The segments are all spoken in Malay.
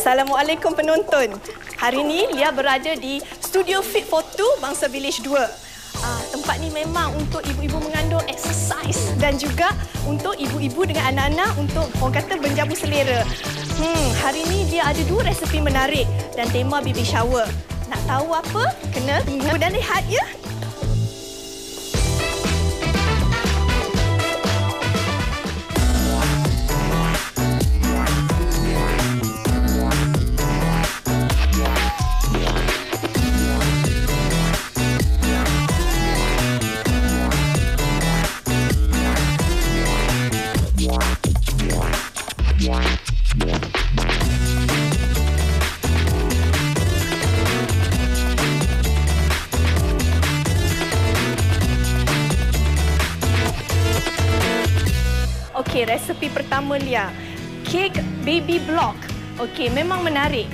Assalamualaikum penonton. Hari ini Lia berada di Studio Fit for Two Bangsa Village 2. Tempat ni memang untuk ibu-ibu mengandung exercise dan juga untuk ibu-ibu dengan anak-anak untuk orang kata menjamu selera. Hari ini dia ada 2 resepi menarik dan tema baby shower. Nak tahu apa? Kena tunggu dan lihat ya. Okey, resepi pertama Lia, kek baby block. Okey, memang menarik.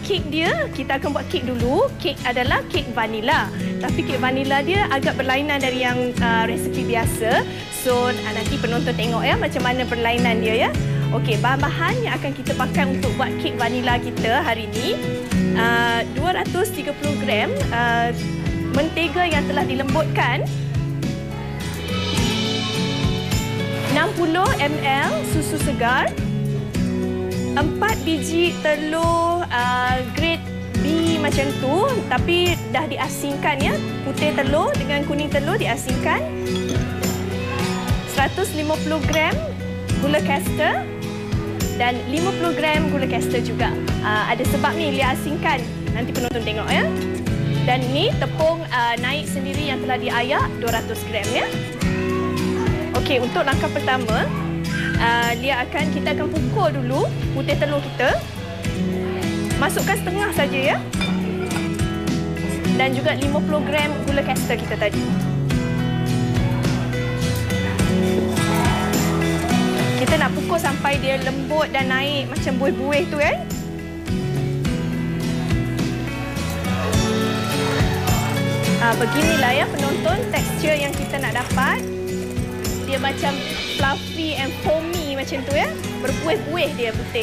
Kek dia, kita akan buat kek dulu. Kek adalah kek vanila. Tapi kek vanila dia agak berlainan dari yang resepi biasa. So, nanti penonton tengok ya macam mana perlainan dia ya. Okey, bahan-bahan yang akan kita pakai untuk buat kek vanila kita hari ini. 230 gram mentega yang telah dilembutkan. 60 ml susu segar, 4 biji telur grade B macam tu tapi dah diasingkan ya, putih telur dengan kuning telur diasingkan, 150 gram gula caster dan 50 gram gula caster juga. Ada sebab ni Lia asingkan, nanti penonton tengok ya. Dan ni tepung naik sendiri yang telah diayak 200 gram ya. Okey, untuk langkah pertama, kita akan pukul dulu putih telur kita. Masukkan setengah saja ya. Dan juga 50 gram gula caster kita tadi. Kita nak pukul sampai dia lembut dan naik macam buih-buih tu kan. Beginilah ya penonton, tekstur yang kita nak dapat. Dia macam fluffy and foamy macam tu ya. Berbuih-buih dia putih.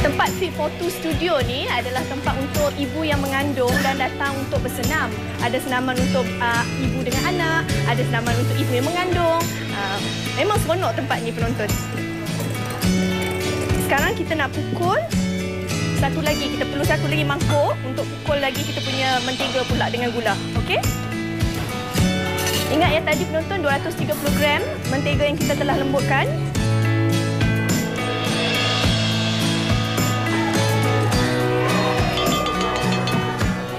Tempat Fit for Two Studio ni adalah tempat untuk ibu yang mengandung dan datang untuk bersenam. Ada senaman untuk ibu dengan anak, ada senaman untuk ibu yang mengandung. Memang seronok tempat ni penonton. Sekarang kita nak pukul satu lagi. Kita perlu satu lagi mangkuk untuk pukul lagi kita punya mentega pula dengan gula. Okey? Ingat ya tadi penonton 230 gram mentega yang kita telah lembutkan.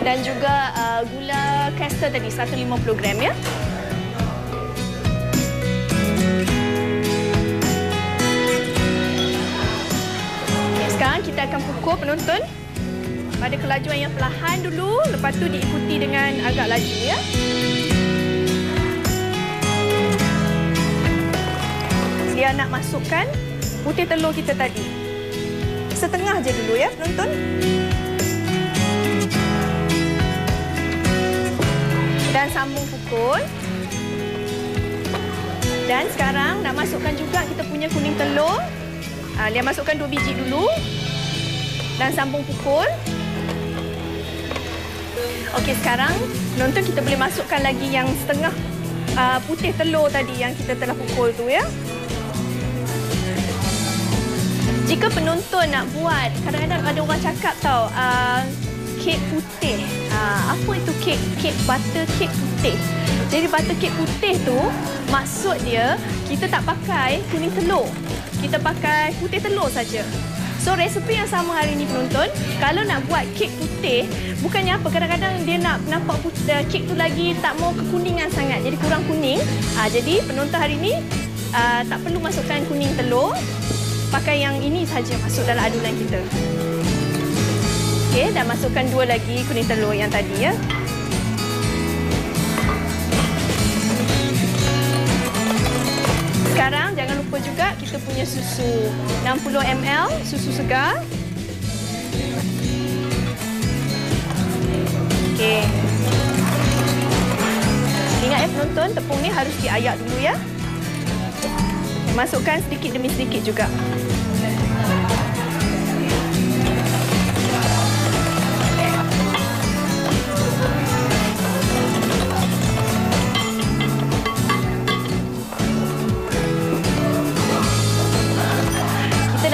Dan juga gula caster tadi 150 gram ya. Okay, sekarang kita akan pukul penonton pada kelajuan yang perlahan dulu, lepas tu diikuti dengan agak laju ya. Dia nak masukkan putih telur kita tadi. Setengah je dulu ya penonton. Dan sambung pukul. Dan sekarang nak masukkan juga kita punya kuning telur. Lia masukkan 2 biji dulu. Dan sambung pukul. Okey, sekarang penonton kita boleh masukkan lagi yang setengah putih telur tadi yang kita telah pukul tu ya. Jika penonton nak buat, kadang-kadang ada orang cakap tau, kek putih. Apa itu kek butter kek putih? Jadi butter kek putih tu, maksud dia kita tak pakai kuning telur. Kita pakai putih telur saja. So, resepi yang sama hari ini penonton, kalau nak buat kek putih, bukannya apa, kadang-kadang dia nak nampak kek tu lagi tak mau kekuningan sangat, jadi kurang kuning. Jadi penonton hari ini tak perlu masukkan kuning telur. Pakai yang ini saja masuk dalam adunan kita. Okey, dan masukkan 2 lagi kuning telur yang tadi ya. Sekarang jangan lupa juga kita punya susu 60 ml susu segar. Okey. Ingat ya penonton, tepung ni harus diayak dulu ya. masukkan sedikit demi sedikit juga.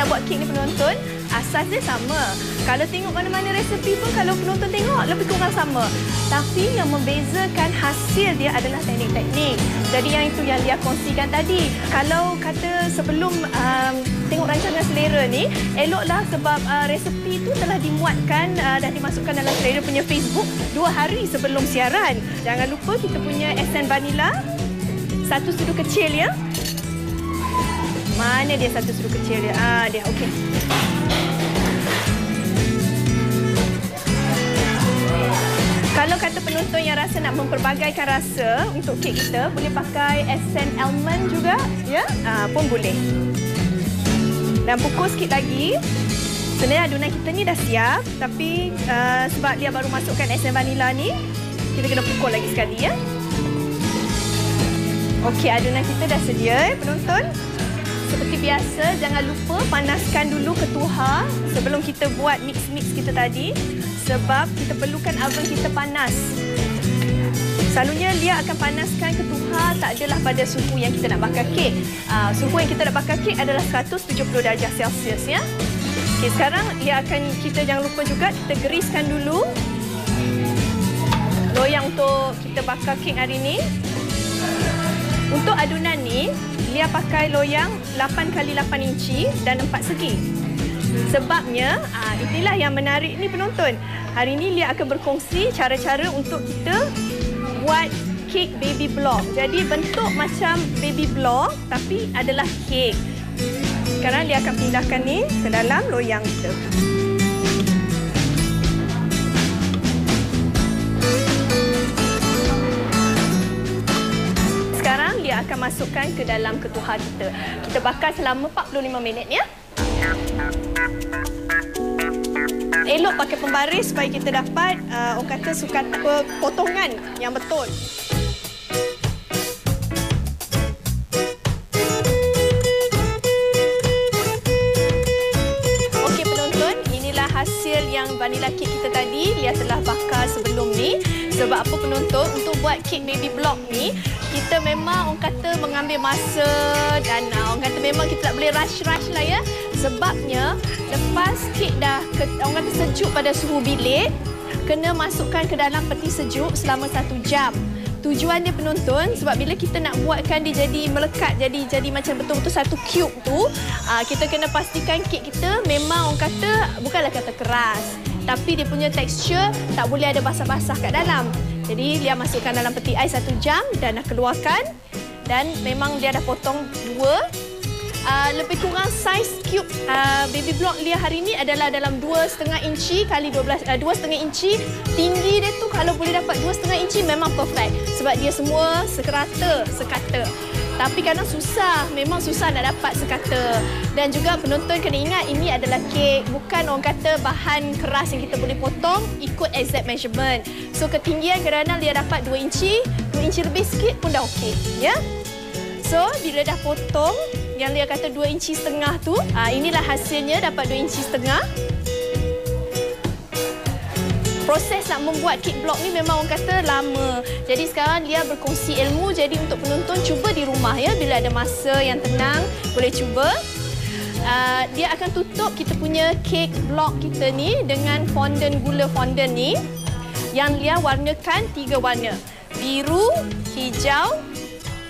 Buat kek ni penonton, asas dia sama. Kalau tengok mana-mana resepi pun, kalau penonton tengok lebih kurang sama. Tapi yang membezakan hasil dia adalah teknik-teknik. Jadi yang itu yang dia kongsikan tadi. Kalau kata sebelum tengok rancangan Selera ni, eloklah sebab resepi itu telah dimuatkan dan dimasukkan dalam Selera punya Facebook 2 hari sebelum siaran. Jangan lupa kita punya esen vanila, 1 sudu kecil ya. Mana dia 1 sudu kecil dia? Dia okey. Kalau kata penonton yang rasa nak memperbagaikan rasa untuk kek kita, boleh pakai esen almond juga, ya? Pun boleh. Dan pukul sikit lagi. Sebenarnya adunan kita ni dah siap, tapi sebab dia baru masukkan esen vanila ni, kita kena pukul lagi sekali, ya? Okey, adunan kita dah sedia, penonton. Seperti biasa, jangan lupa panaskan dulu ketuhar sebelum kita buat mix-mix kita tadi. Sebab kita perlukan oven kita panas. Selalunya dia akan panaskan ketuhar tak adalah pada suhu yang kita nak bakar kek. Suhu yang kita nak bakar kek adalah 170 darjah Celsius ya. Okey, sekarang kita jangan lupa juga kita geriskan dulu loyang untuk kita bakar kek hari ini. Untuk adunan ni, Lia pakai loyang 8x8 inci dan 4 segi. Sebabnya, inilah yang menarik ni penonton. Hari ini Lia akan berkongsi cara-cara untuk kita buat kek baby block. Jadi bentuk macam baby block tapi adalah kek. Sekarang Lia akan pindahkan ni ke dalam loyang kita. Sekarang Lia akan masukkan ke dalam ketuhar kita. Kita bakar selama 45 minit ya. Elok pakai pembaris supaya kita dapat orang kata potongan yang betul. Okey penonton, inilah hasil yang vanilla cake kita tadi. Lia telah bakar sebelum ni. Sebab apa penonton, untuk buat kek baby block ni, kita memang orang kata mengambil masa dan orang kata memang kita tak boleh rush-rush lah ya. Sebabnya, lepas kek dah orang kata sejuk pada suhu bilik, kena masukkan ke dalam peti sejuk selama 1 jam. Tujuan dia penonton, sebab bila kita nak buatkan dia jadi melekat, jadi macam betul-betul satu cube tu, kita kena pastikan kek kita memang orang kata, bukanlah kata keras, tapi dia punya tekstur tak boleh ada basah-basah kat dalam. Jadi Lia masukkan dalam peti ais 1 jam dan dah keluarkan. Dan memang dia dah potong 2. Lebih kurang saiz cube baby block Lia hari ini adalah dalam 2,5 inci kali 2,5 inci. Tinggi dia tu kalau boleh dapat 2,5 inci memang perfect. Sebab dia semua sekata. Tapi kadang susah, memang susah nak dapat sekata. Dan juga penonton kena ingat ini adalah kek, bukan orang kata bahan keras yang kita boleh potong ikut exact measurement. So ketinggian kadang-kadang dia dapat 2 inci lebih sikit pun dah okey, ya. So bila dah potong yang dia kata 2,5 inci tu, inilah hasilnya dapat 2,5 inci. Proses nak membuat kek blok ni memang orang kata lama. Jadi sekarang Lia berkongsi ilmu. Jadi untuk penonton cuba di rumah ya. Bila ada masa yang tenang boleh cuba. Dia akan tutup kita punya kek blok kita ni dengan fondant gula fondant ni. Yang Lia warnakan 3 warna. Biru, hijau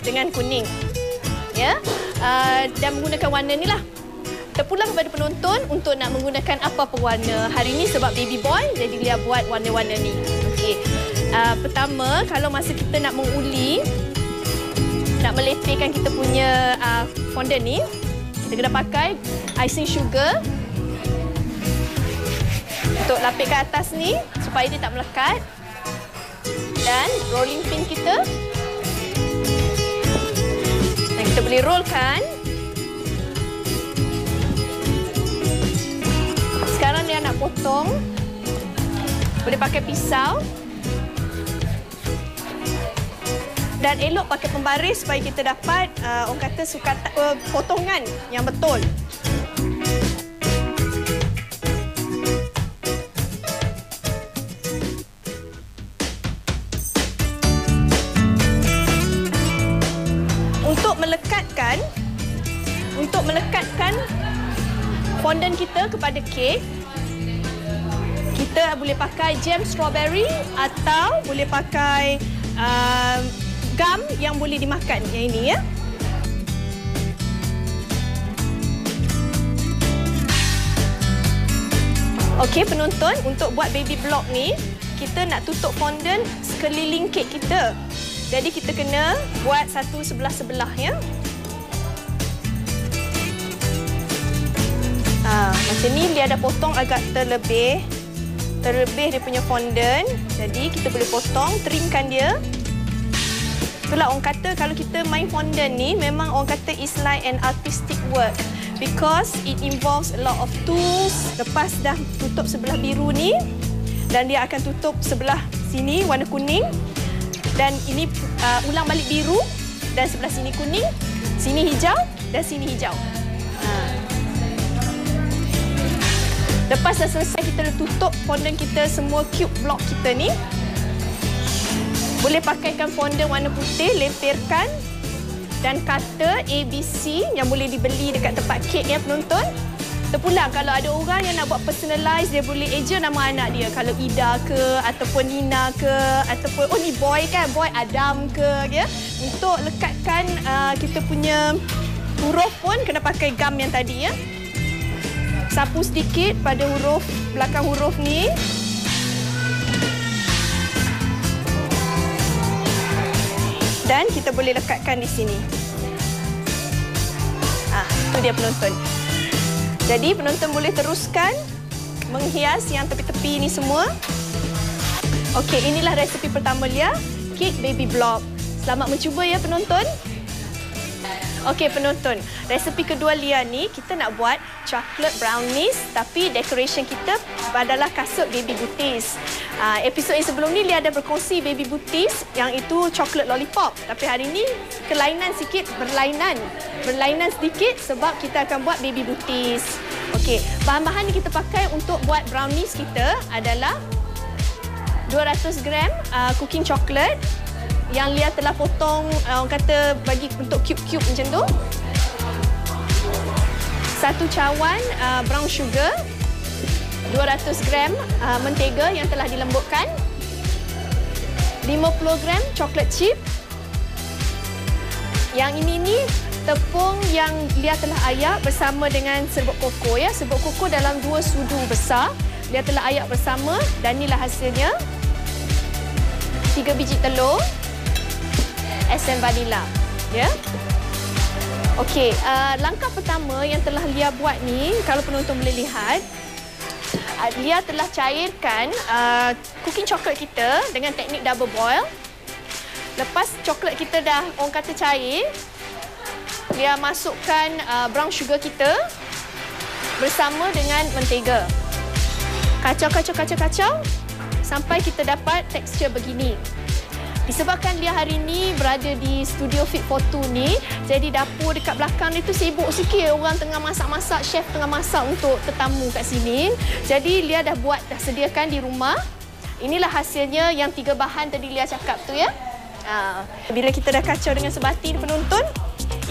dengan kuning. Ya. Dan menggunakan warna ni lah. Terpulang kepada penonton untuk nak menggunakan apa-apa warna. Hari ini sebab baby boy, jadi Lia buat warna-warna ni. Okey. Pertama, kalau masa kita nak menguli, nak meletihkan kita punya fondant ni, kita kena pakai icing sugar untuk lapikkan atas ni supaya dia tak melekat. Dan rolling pin kita. Dan kita boleh rollkan. Sekarang dia nak potong. Boleh pakai pisau. Dan elok pakai pembaris supaya kita dapat orang kata potongan yang betul. Untuk melekatkan fondant kita kepada kek, kita boleh pakai jam strawberry atau boleh pakai gum yang boleh dimakan. Yang ini ya. Okey penonton, untuk buat baby block ni, kita nak tutup fondant sekeliling kek kita. Jadi kita kena buat satu sebelah-sebelah ya. Macam ni dia ada potong agak terlebih dia punya fondant. Jadi kita boleh potong, trimkan dia. Itulah orang kata kalau kita main fondant ni memang orang kata is like an artistic work because it involves a lot of tools. Lepas dah tutup sebelah biru ni dan dia akan tutup sebelah sini warna kuning dan ini ulang balik biru dan sebelah sini kuning, sini hijau dan sini hijau. Lepas dah selesai kita dah tutup fondant kita semua cube block kita ni. Boleh pakaikan fondant warna putih, lepirkan dan cutter ABC yang boleh dibeli dekat tempat kek ya penonton. Terpulang kalau ada orang yang nak buat personalize, dia boleh eja nama anak dia. Kalau Ida ke ataupun Nina ke ataupun ni boy kan, boy Adam ke ya. Untuk lekatkan kita punya huruf pun kena pakai gum yang tadi ya. Sapu sedikit pada huruf belakang huruf ni. Dan kita boleh lekatkan di sini. Itu dia penonton. Jadi penonton boleh teruskan menghias yang tepi-tepi ni semua. Okey, inilah resepi pertama Lia, kek baby block. Selamat mencuba ya penonton. Okey penonton, resepi kedua Lia ni kita nak buat chocolate brownies tapi decoration kita adalah kasut baby booties. Episod yang sebelum ni Lia ada berkongsi baby booties yang itu chocolate lollipop. Tapi hari ni kelainan sikit, berlainan sedikit sebab kita akan buat baby booties. Okey, bahan-bahan yang kita pakai untuk buat brownies kita adalah 200 gram cooking chocolate yang Lia telah potong, orang kata bagi untuk cube-cube macam tu. 1 cawan brown sugar, 200 gram mentega yang telah dilembutkan, 50 gram chocolate chip. Yang ini ni tepung yang Lia telah ayak bersama dengan serbuk koko ya. Serbuk koko dalam 2 sudu besar. Lia telah ayak bersama dan inilah hasilnya. 3 biji telur. Esen vanila, ya. Okey, langkah pertama yang telah Lia buat ni, kalau penonton boleh lihat, Lia telah cairkan cooking chocolate kita dengan teknik double boil. Lepas coklat kita dah orang kata cair, Lia masukkan brown sugar kita bersama dengan mentega. Kacau sampai kita dapat tekstur begini. Disebabkan Lia hari ini berada di studio Fit for Two ni, jadi dapur dekat belakang ni tu sibuk sikit. Orang tengah masak-masak, chef tengah masak untuk tetamu kat sini. Jadi Lia dah sediakan di rumah. Inilah hasilnya yang 3 bahan tadi Lia cakap tu ya. Bila kita dah kacau dengan sebati ni penonton,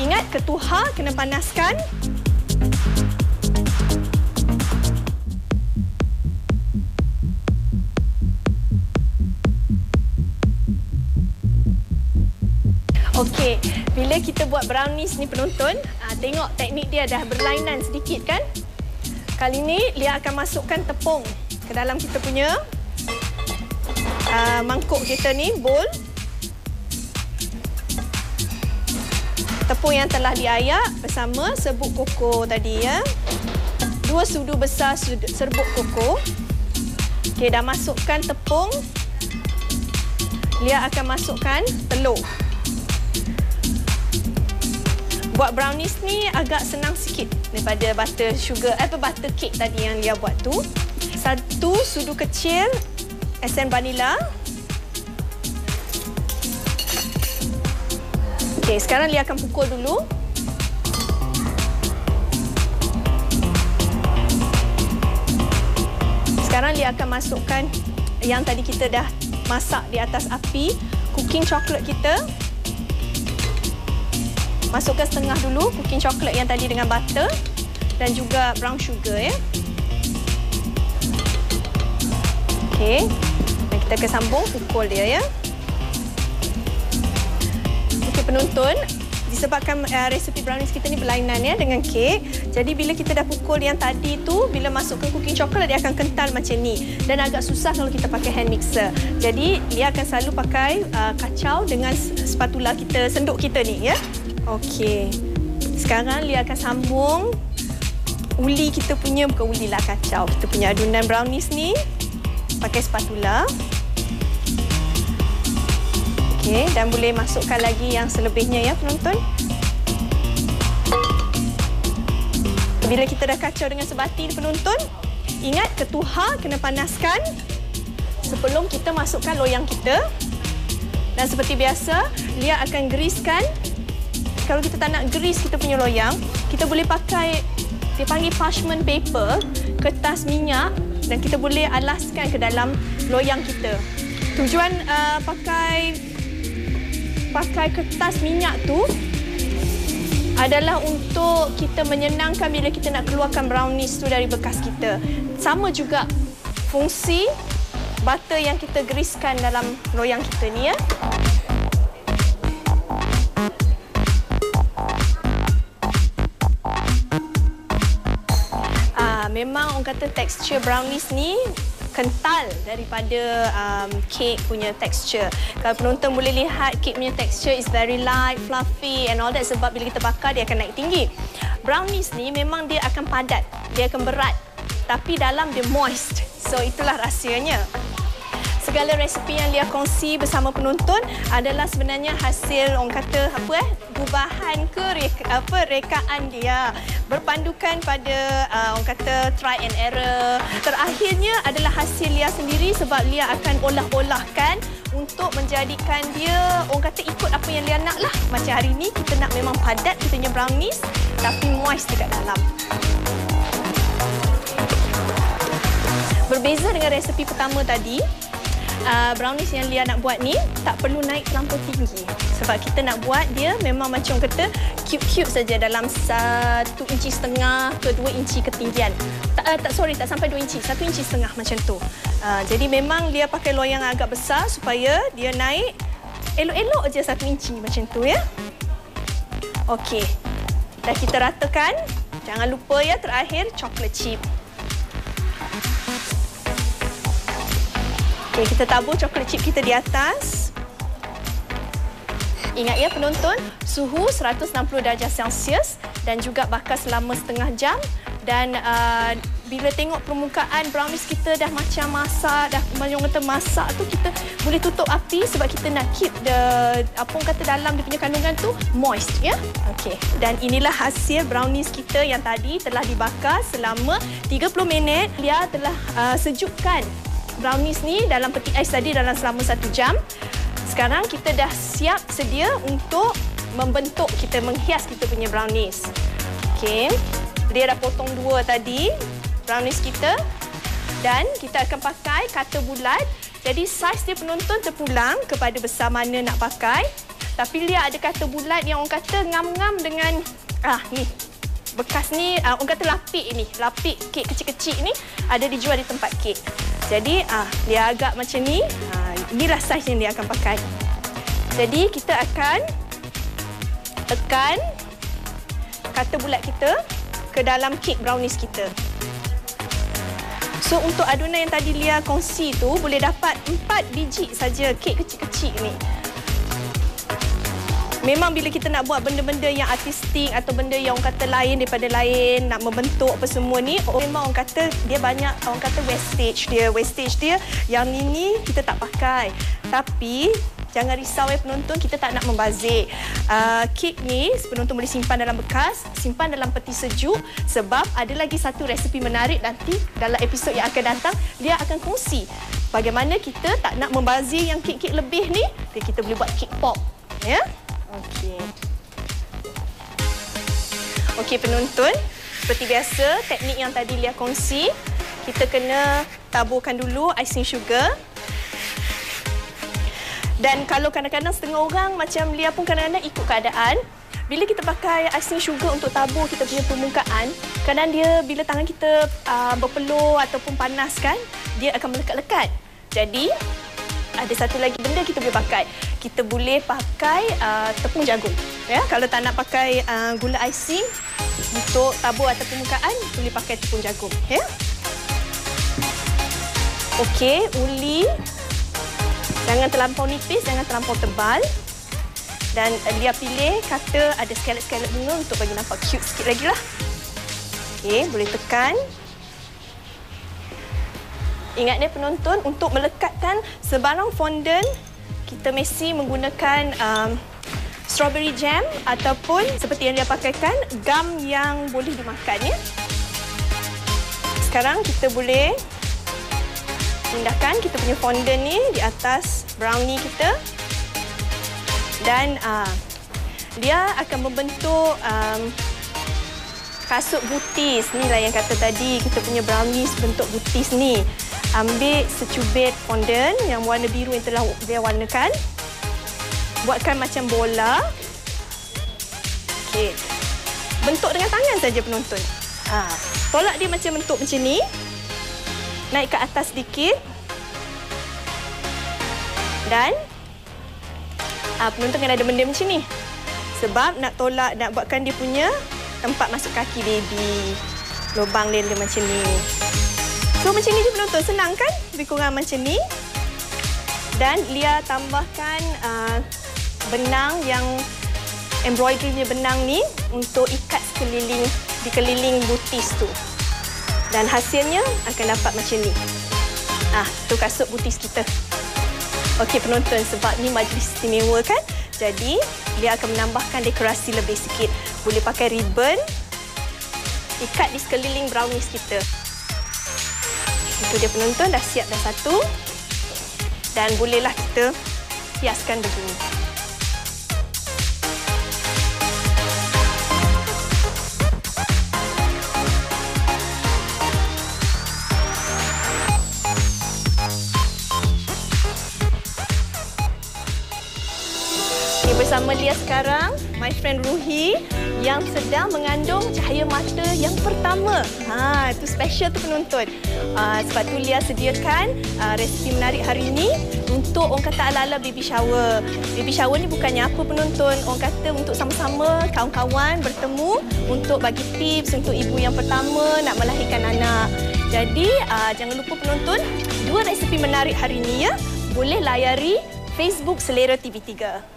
ingat ketuhar kena panaskan. Okey, bila kita buat brownies ni penonton, tengok teknik dia dah berlainan sedikit kan? Kali ni Lia akan masukkan tepung ke dalam kita punya mangkuk kita ni, bowl. Tepung yang telah diayak bersama serbuk koko tadi ya. 2 sudu besar serbuk koko. Okey, dah masukkan tepung. Lia akan masukkan telur. Buat brownies ni agak senang sikit daripada butter cake tadi yang Lia buat tu. 1 sudu kecil esen vanila. Okey, sekarang Lia akan pukul dulu. Sekarang Lia akan masukkan yang tadi kita dah masak di atas api, cooking chocolate kita. Masukkan setengah dulu cooking chocolate yang tadi dengan butter dan juga brown sugar ya. Okey. Dan kita akan sambung pukul dia ya. Okey penonton, disebabkan resipi brownies kita ni berlainan ya dengan kek. Jadi bila kita dah pukul yang tadi tu, bila masukkan cooking chocolate dia akan kental macam ni dan agak susah kalau kita pakai hand mixer. Jadi dia akan selalu pakai kacau dengan spatula kita, senduk kita ni ya. Okey. Sekarang Lia akan sambung uli kita punya, bukan uli lah, kacau. Kita punya adunan brownies ni pakai spatula. Okey, dan boleh masukkan lagi yang selebihnya ya penonton. Bila kita dah kacau dengan sebati ni penonton, ingat ketuha kena panaskan sebelum kita masukkan loyang kita. Dan seperti biasa, Lia akan greasekan. Kalau kita tak nak grease kita punya loyang, kita boleh pakai, dia panggil parchment paper, kertas minyak, dan kita boleh alaskan ke dalam loyang kita. Tujuan pakai kertas minyak tu adalah untuk kita menyenangkan bila kita nak keluarkan brownies tu dari bekas kita. Sama juga fungsi butter yang kita greasekan dalam loyang kita ni ya. Memang orang kata tekstur brownies ni kental daripada kek punya tekstur. Kalau penonton boleh lihat, kek punya tekstur is very light, fluffy and all that sebab bila kita bakar dia akan naik tinggi. Brownies ni memang dia akan padat, dia akan berat, tapi dalam dia moist. So itulah rahsianya. Segala resipi yang Lia kongsi bersama penonton adalah sebenarnya hasil orang kata gubahan ke rekaan dia, berpandukan pada orang kata try and error. Terakhirnya adalah hasil Lia sendiri sebab Lia akan olah-olahkan untuk menjadikan dia orang kata ikut apa yang Lia nak lah. Macam hari ni kita nak memang padat kita punya brownies tapi moist dekat dalam. Berbeza dengan resepi pertama tadi, brownies yang Lia nak buat ni tak perlu naik terlampau tinggi sebab kita nak buat dia memang macam kata cube-cube saja dalam 1,5 inci ke 2 inci ketinggian. Tak sampai 2 inci, 1,5 inci macam tu. Jadi memang Lia pakai loyang agak besar supaya dia naik elok-elok je 1 inci macam tu ya. Okey. Dah kita ratakan. Jangan lupa ya terakhir chocolate chip. Okey, kita tabur coklat chip kita di atas. Ingat ya penonton, suhu 160 darjah Celsius dan juga bakar selama setengah jam. Dan bila tengok permukaan brownies kita dah macam masak, dah macam kata masak tu, kita boleh tutup api sebab kita nak keep dalam dia punya kandungan tu moist ya. Okey, dan inilah hasil brownies kita yang tadi telah dibakar selama 30 minit. Lia telah sejukkan brownies ni dalam peti ais tadi dalam selama 1 jam. Sekarang kita dah siap sedia untuk membentuk kita, menghias kita punya brownies. Okey. Dia dah potong 2 tadi brownies kita dan kita akan pakai cutter bulat. Jadi saiz dia penonton terpulang kepada besar mana nak pakai. Tapi Lia ada cutter bulat yang orang kata ngam-ngam dengan ni. Bekas ni orang kata lapik ni, lapik kek kecil-kecil ni ada dijual di tempat kek. Jadi dia agak macam ni. Inilah saiz yang dia akan pakai. Jadi kita akan tekan cutter bulat kita ke dalam kek brownies kita. So untuk adunan yang tadi Lia kongsi tu boleh dapat 4 biji saja kek kecil-kecil ni. Memang bila kita nak buat benda-benda yang artistik atau benda yang orang kata lain daripada lain, nak membentuk apa semua ni, memang orang kata dia banyak, orang kata wastage dia yang ini kita tak pakai. Tapi jangan risau penonton, kita tak nak membazir. Kek ni penonton boleh simpan dalam bekas, simpan dalam peti sejuk sebab ada lagi satu resipi menarik nanti dalam episod yang akan datang. Dia akan kongsi bagaimana kita tak nak membazir yang kek-kek lebih ni, kita boleh buat kek pop. Ya? Okey. Okey penonton, seperti biasa teknik yang tadi Lia kongsi, kita kena taburkan dulu icing sugar. Dan kalau kadang-kadang setengah orang macam Lia pun kadang-kadang ikut keadaan, bila kita pakai icing sugar untuk tabur kita punya permukaan, kadang dia bila tangan kita berpeluh ataupun panas kan, dia akan melekat-lekat. Jadi ada satu lagi benda kita boleh pakai. Kita boleh pakai tepung jagung. Ya, kalau tak nak pakai gula icing untuk tabur atas permukaan, boleh pakai tepung jagung. Ya. Okey, uli. Jangan terlampau nipis, jangan terlampau tebal. Dan Lia pilih kata ada skelet-skelet bunga untuk bagi nampak cute sikit lagi lah. Okey, boleh tekan. Ingat dia penonton, untuk melekatkan sebarang fondant, kita mesti menggunakan strawberry jam ataupun seperti yang dia pakaikan, gum yang boleh dimakan. Ya. Sekarang kita boleh pindahkan kita punya fondant ni di atas brownie kita. Dan dia akan membentuk kasut butis. Inilah yang kata tadi, kita punya brownies bentuk butis ni. Ambil secubit fondant yang warna biru yang telah dia warnakan. Buatkan macam bola. Okey. Bentuk dengan tangan saja penonton. Tolak dia macam bentuk macam ni. Naik ke atas sedikit. Dan penonton kena ada benda macam ni. Sebab nak tolak, nak buatkan dia punya tempat masuk kaki baby. Lubang dia macam ni. So macam ni je penonton, senang kan? Lebih kurang macam ni. Dan Lia tambahkan benang yang embroidery benang ni untuk ikat di keliling butis tu. Dan hasilnya akan dapat macam ni. Tu kasut butis kita. Okey penonton, sebab ni majlis istimewa kan? Jadi Lia akan menambahkan dekorasi lebih sikit. Boleh pakai ribbon, ikat di sekeliling brownies kita. Itu dia penonton, dah siap dah satu. Dan bolehlah kita hiaskan begini. Bersama Lia sekarang, my friend Ruhi yang sedang mengandung cahaya mata yang pertama. Itu special tu penonton. Sebab tu Lia sediakan resipi menarik hari ini untuk orang kata ala-ala baby shower. Baby shower ni bukannya apa penonton. Orang kata untuk sama-sama kawan-kawan bertemu untuk bagi tips untuk ibu yang pertama nak melahirkan anak. Jadi jangan lupa penonton, 2 resipi menarik hari ini ya. Boleh layari Facebook Selera TV3.